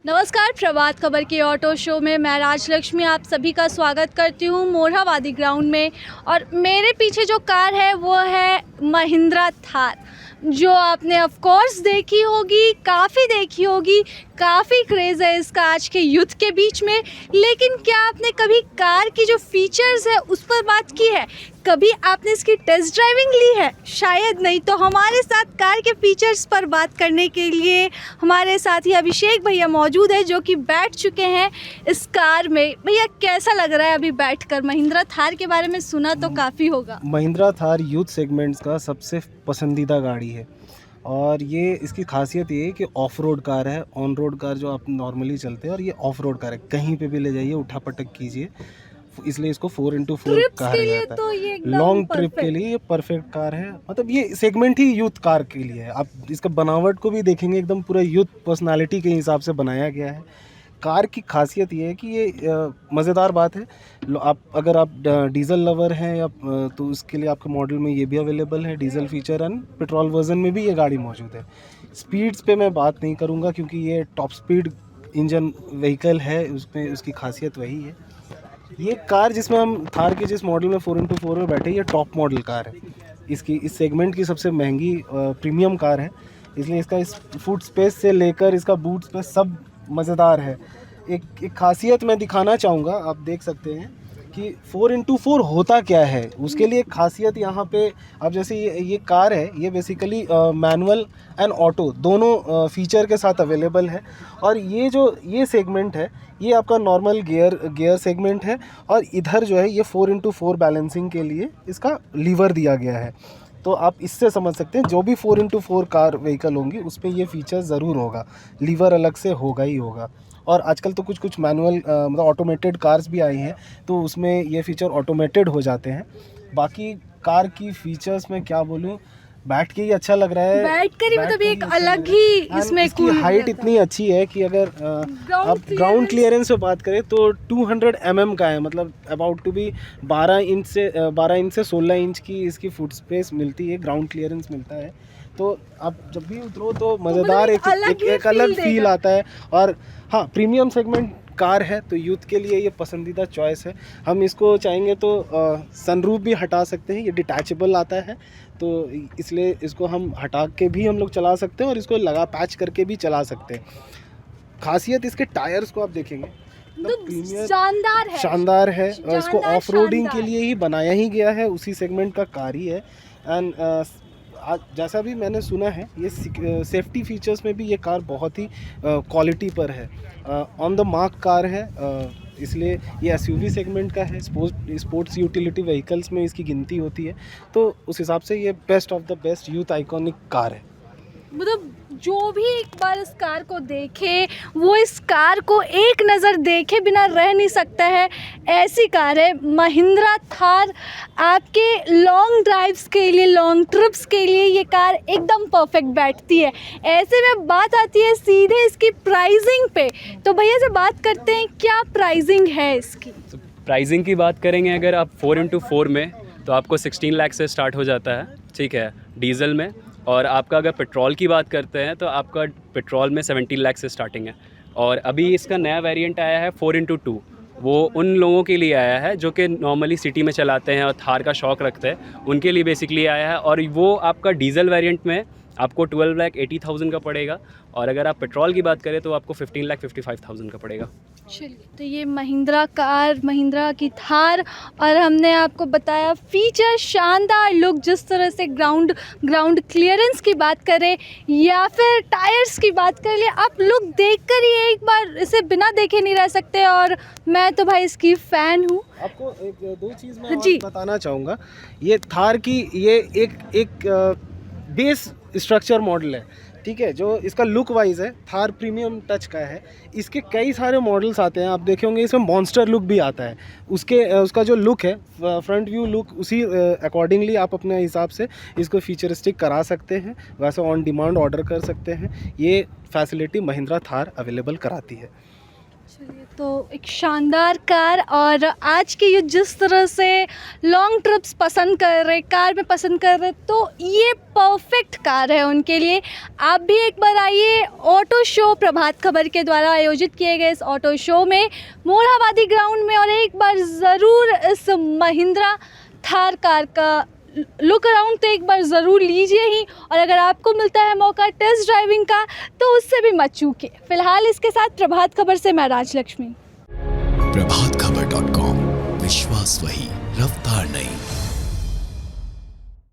नमस्कार, प्रभात खबर के auto show में मैं राजलक्ष्मी आप सभी का स्वागत करती हूँ मोरहाबादी ग्राउंड में। और मेरे पीछे जो कार है वो है महिंद्रा थार, जो आपने ऑफ कोर्स देखी होगी, काफ़ी देखी होगी। काफ़ी क्रेज़ है इसका आज के यूथ के बीच में। लेकिन क्या आपने कभी कार की जो फीचर्स है उस पर बात की है? कभी आपने इसकी टेस्ट ड्राइविंग ली है? शायद नहीं। तो हमारे साथ कार के फीचर्स पर बात करने के लिए हमारे साथ ही अभिषेक भैया मौजूद है, जो कि बैठ चुके हैं इस कार में। भैया कैसा लग रहा है अभी बैठकर? महिंद्रा थार के बारे में सुना तो काफ़ी होगा। महिंद्रा थार यूथ सेगमेंट्स का सबसे पसंदीदा गाड़ी है और ये इसकी खासियत ये है कि ऑफ रोड कार है। ऑन रोड कार जो आप नॉर्मली चलते हैं, और ये ऑफ रोड कार है, कहीं पे भी ले जाइए, उठा पटक कीजिए, इसलिए इसको 4x4 कहा जाता तो ये है। लॉन्ग ट्रिप के लिए ये परफेक्ट कार है। मतलब ये सेगमेंट ही यूथ कार के लिए है। आप इसका बनावट को भी देखेंगे, एकदम पूरा यूथ पर्सनालिटी के हिसाब से बनाया गया है। कार की खासियत ये है कि ये मज़ेदार बात है, अगर आप डीजल लवर हैं या तो उसके लिए आपके मॉडल में ये भी अवेलेबल है, diesel feature and petrol version में भी ये गाड़ी मौजूद है। स्पीड्स पे मैं बात नहीं करूँगा क्योंकि ये टॉप स्पीड इंजन व्हीकल है, उसमें उसकी खासियत वही है। ये कार जिसमें हम थार के जिस मॉडल में 4x4 में बैठे, ये टॉप मॉडल कार है। इसकी इस सेगमेंट की सबसे महंगी प्रीमियम कार है, इसलिए इसका इस फुट स्पेस से लेकर इसका बूट स्पेस सब मज़ेदार है। एक खासियत मैं दिखाना चाहूँगा, आप देख सकते हैं कि 4x4 होता क्या है। उसके लिए एक खासियत यहाँ पे, अब जैसे ये कार है, ये बेसिकली मैनुअल एंड ऑटो दोनों फीचर के साथ अवेलेबल है। और ये सेगमेंट है, ये आपका नॉर्मल गियर सेगमेंट है। और इधर जो है ये 4x4 बैलेंसिंग के लिए इसका लीवर दिया गया है। तो आप इससे समझ सकते हैं जो भी 4x4 कार व्हीकल होंगी उसमें ये फीचर ज़रूर होगा, लीवर अलग से होगा ही होगा। और आजकल तो कुछ मैनुअल मतलब ऑटोमेटेड कार्स भी आई हैं, तो उसमें ये फीचर ऑटोमेटेड हो जाते हैं। बाकी कार की फीचर्स में क्या बोलूँ, बैठ के ही अच्छा लग रहा है। बैठ कर ही मतलब एक अलग ही इसमें इसकी हाइट इतनी अच्छी है कि अगर आप ग्राउंड क्लियरेंस पे बात करें तो 200 mm का है। मतलब अबाउट टू बी 12 इंच से 16 इंच की इसकी फुट स्पेस मिलती है, ग्राउंड क्लियरेंस मिलता है। तो आप जब भी उतरो तो मज़ेदार एक अलग फील आता है। और हाँ, प्रीमियम सेगमेंट कार है तो यूथ के लिए ये पसंदीदा चॉइस है। हम इसको चाहेंगे तो सनरूफ भी हटा सकते हैं, ये डिटैचेबल आता है, तो इसलिए इसको हम हटा के भी हम लोग चला सकते हैं और इसको लगा पैच करके भी चला सकते हैं। खासियत इसके टायर्स को आप देखेंगे, तो शानदार है। और इसको ऑफ रोडिंग के लिए ही बनाया ही गया है, उसी सेगमेंट का कार ही है। एंड जैसा भी मैंने सुना है, ये सेफ्टी फीचर्स में भी ये कार बहुत ही क्वालिटी पर है, ऑन द मार्क कार है। इसलिए ये एसयूवी सेगमेंट का है, स्पोर्ट्स यूटिलिटी व्हीकल्स में इसकी गिनती होती है। तो उस हिसाब से ये best of the best youth iconic car है। मतलब जो भी एक बार इस कार को देखे वो इस कार को एक नज़र देखे बिना रह नहीं सकता है। ऐसी कार है महिंद्रा थार। आपके लॉन्ग ड्राइव्स के लिए, लॉन्ग ट्रिप्स के लिए ये कार एकदम परफेक्ट बैठती है। ऐसे में बात आती है सीधे इसकी प्राइसिंग पे। तो भैया से बात करते हैं, क्या प्राइसिंग है इसकी? तो प्राइसिंग की बात करेंगे अगर आप 4x4 में, तो आपको 16 लाख से स्टार्ट हो जाता है, ठीक है, डीजल में। और आपका अगर पेट्रोल की बात करते हैं तो आपका पेट्रोल में 17 लाख से स्टार्टिंग है। और अभी इसका नया वेरिएंट आया है 4x2, वो उन लोगों के लिए आया है जो कि नॉर्मली सिटी में चलाते हैं और थार का शौक़ रखते हैं, उनके लिए बेसिकली आया है। और वो आपका डीजल वेरिएंट में आपको 12,80,000 का पड़ेगा। और अगर आप पेट्रोल की बात करें तो आपको 15,55,000 का पड़ेगा। चलिए, तो ये महिंद्रा कार, महिंद्रा की थार, और हमने आपको बताया फीचर, शानदार लुक। जिस तरह से ग्राउंड क्लियरेंस की बात करें या फिर टायर्स की बात कर ले, आप लुक देखकर ही एक बार इसे बिना देखे नहीं रह सकते। और मैं तो भाई इसकी फ़ैन हूँ। आपको दो चीज़ मैं और बताना चाहूँगा। ये थार की ये एक बेस स्ट्रक्चर मॉडल है, ठीक है, जो इसका लुक वाइज है, थार प्रीमियम टच का है। इसके कई सारे मॉडल्स आते हैं, आप देखे होंगे इसमें मॉन्स्टर लुक भी आता है। उसका जो लुक है, फ्रंट व्यू लुक, उसी अकॉर्डिंगली आप अपने हिसाब से इसको फीचरिस्टिक करा सकते हैं, वैसे ऑन डिमांड ऑर्डर कर सकते हैं। ये फैसिलिटी महिंद्रा थार अवेलेबल कराती है। चलिए, तो एक शानदार कार, और आज के युद्ध जिस तरह से लॉन्ग ट्रिप्स पसंद कर रहे, कार में पसंद कर रहे, तो ये परफेक्ट कार है उनके लिए। आप भी एक बार आइए ऑटो शो, प्रभात खबर के द्वारा आयोजित किए गए इस ऑटो शो में मोरहाबादी ग्राउंड में, और एक बार ज़रूर इस महिंद्रा थार कार का लुक अराउंड तो एक बार ज़रूर लीजिए ही, और अगर आपको मिलता है मौका टेस्ट ड्राइविंग का तो उससे भी मत चूके। फिलहाल इसके साथ प्रभात खबर से मैं राजलक्ष्मी। प्रभातखबर.com, विश्वास वही, रफ्तार नहीं।